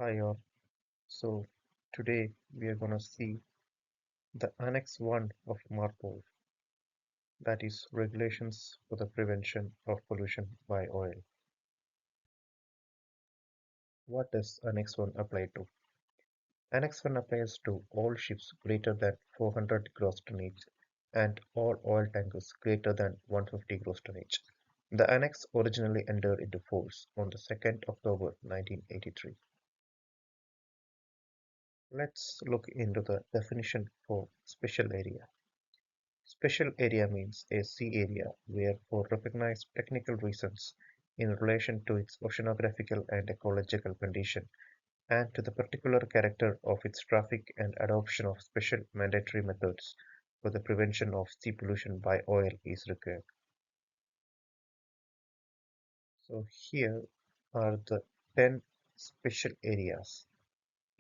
Hi all. So today we are gonna see the Annex 1 of Marpol, that is regulations for the prevention of pollution by oil. What does Annex 1 apply to? Annex 1 applies to all ships greater than 400 gross tonnage and all oil tankers greater than 150 gross tonnage. The Annex originally entered into force on the 2nd October 1983. Let's look into the definition for special area. Special area means a sea area where, for recognized technical reasons in relation to its oceanographical and ecological condition and to the particular character of its traffic and adoption of special mandatory methods for the prevention of sea pollution by oil is required. So here are the 10 special areas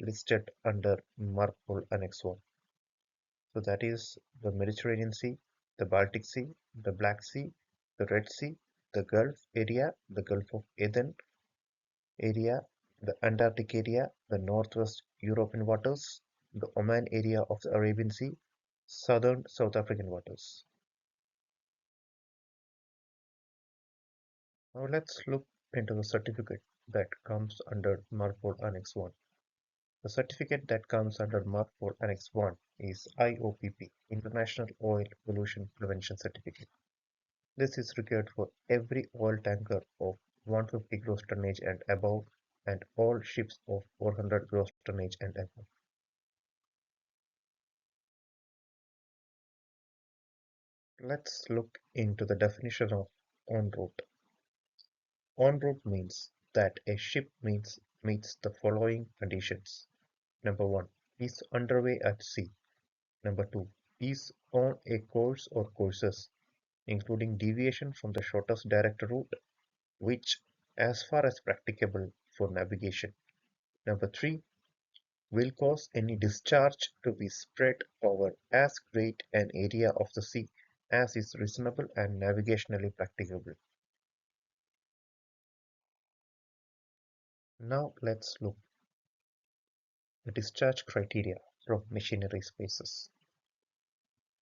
listed under Marpol Annex 1. So that is the Mediterranean Sea, the Baltic Sea, the Black Sea, the Red Sea, the Gulf area, the Gulf of Aden area, the Antarctic area, the Northwest European waters, the Oman area of the Arabian Sea, southern South African waters. Now let's look into the certificate that comes under Marpol Annex 1. The certificate that comes under Marpol Annex 1 is IOPP, International Oil Pollution Prevention Certificate. This is required for every oil tanker of 150 gross tonnage and above and all ships of 400 gross tonnage and above. Let's look into the definition of en route. En route means that a ship meets the following conditions. Number 1 is underway at sea. Number 2 is on a course or courses, including deviation from the shortest direct route, which, as far as practicable for navigation. Number 3 will cause any discharge to be spread over as great an area of the sea as is reasonable and navigationally practicable. Now let's look at discharge criteria from machinery spaces.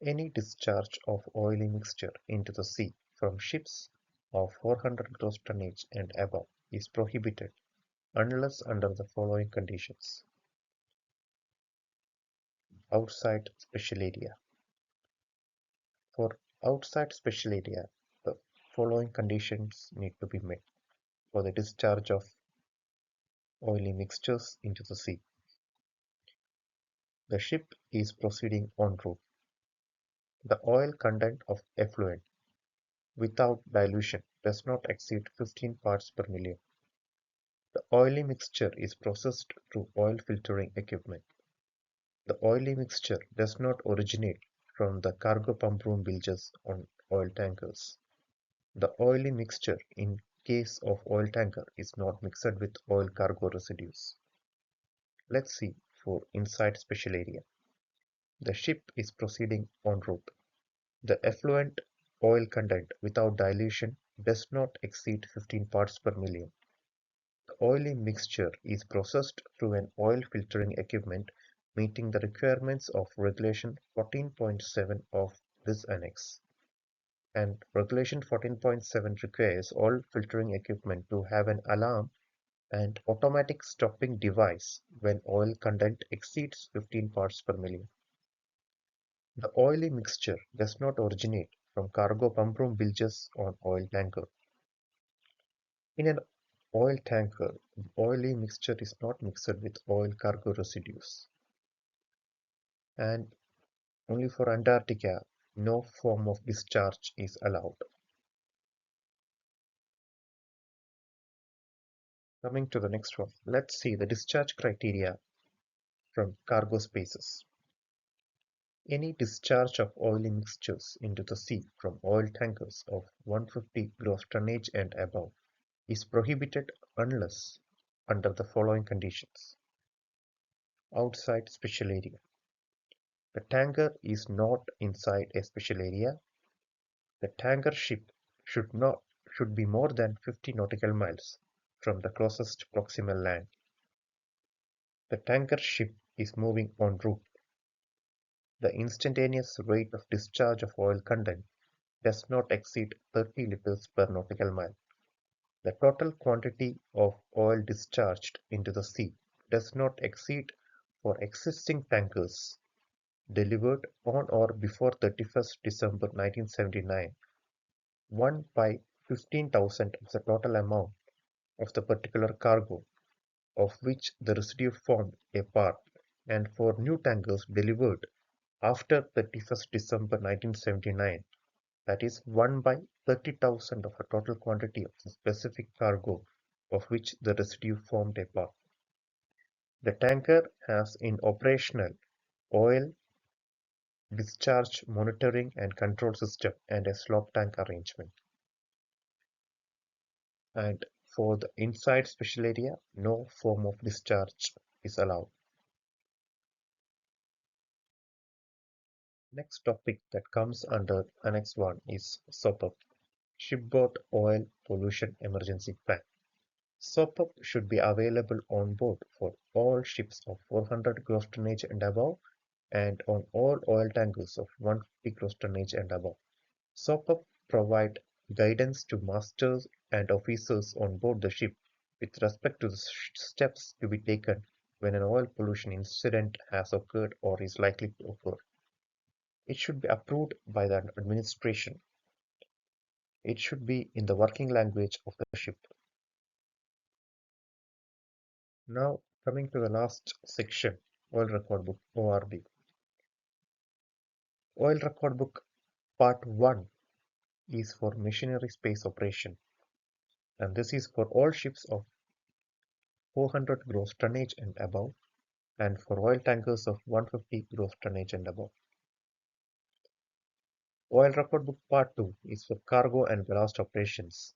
Any discharge of oily mixture into the sea from ships of 400 gross tonnage and above is prohibited unless under the following conditions. Outside special area. For outside special area, the following conditions need to be met for the discharge of oily mixtures into the sea. The ship is proceeding en route. The oil content of effluent without dilution does not exceed 15 parts per million. The oily mixture is processed through oil filtering equipment. The oily mixture does not originate from the cargo pump room bilges on oil tankers. The oily mixture in case of oil tanker is not mixed with oil cargo residues. Let's see for inside special area. The ship is proceeding en route. The effluent oil content without dilution does not exceed 15 parts per million. The oily mixture is processed through an oil filtering equipment meeting the requirements of Regulation 14.7 of this annex. And Regulation 14.7 requires all filtering equipment to have an alarm and automatic stopping device when oil content exceeds 15 parts per million. The oily mixture does not originate from cargo pump room bilges on oil tanker. In an oil tanker, the oily mixture is not mixed with oil cargo residues. And only for Antarctica, no form of discharge is allowed. Coming to the next one, let's see the discharge criteria from cargo spaces. Any discharge of oily mixtures into the sea from oil tankers of 150 gross tonnage and above is prohibited unless under the following conditions. Outside special area. The tanker is not inside a special area. The tanker ship should not should be more than 50 nautical miles from the closest proximal land. The tanker ship is moving en route. The instantaneous rate of discharge of oil content does not exceed 30 liters per nautical mile. The total quantity of oil discharged into the sea does not exceed for existing tankers delivered on or before 31st December 1979 1 by 15,000 of the total amount of the particular cargo of which the residue formed a part, and for new tankers delivered after 31st December 1979, that is 1 by 30,000 of the total quantity of the specific cargo of which the residue formed a part. The tanker has in operational oil discharge monitoring and control system and a slope tank arrangement. And for the inside special area, no form of discharge is allowed. Next topic that comes under Annex 1 is SOPUP, Shipboard Oil Pollution Emergency Plan. SOPUP should be available on board for all ships of 400 gross tonnage and above and on all oil tankers of 150 gross tonnage and above. SOPUP provide guidance to masters and officers on board the ship with respect to the steps to be taken when an oil pollution incident has occurred or is likely to occur. It should be approved by the administration. It should be in the working language of the ship. Now, coming to the last section, Oil Record Book ORB. Oil Record Book Part 1 is for machinery space operation, and this is for all ships of 400 gross tonnage and above, and for oil tankers of 150 gross tonnage and above. Oil Record Book Part 2 is for cargo and ballast operations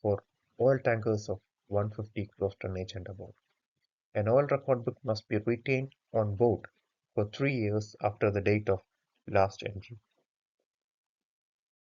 for oil tankers of 150 gross tonnage and above. An oil record book must be retained on board for 3 years after the date of last entry.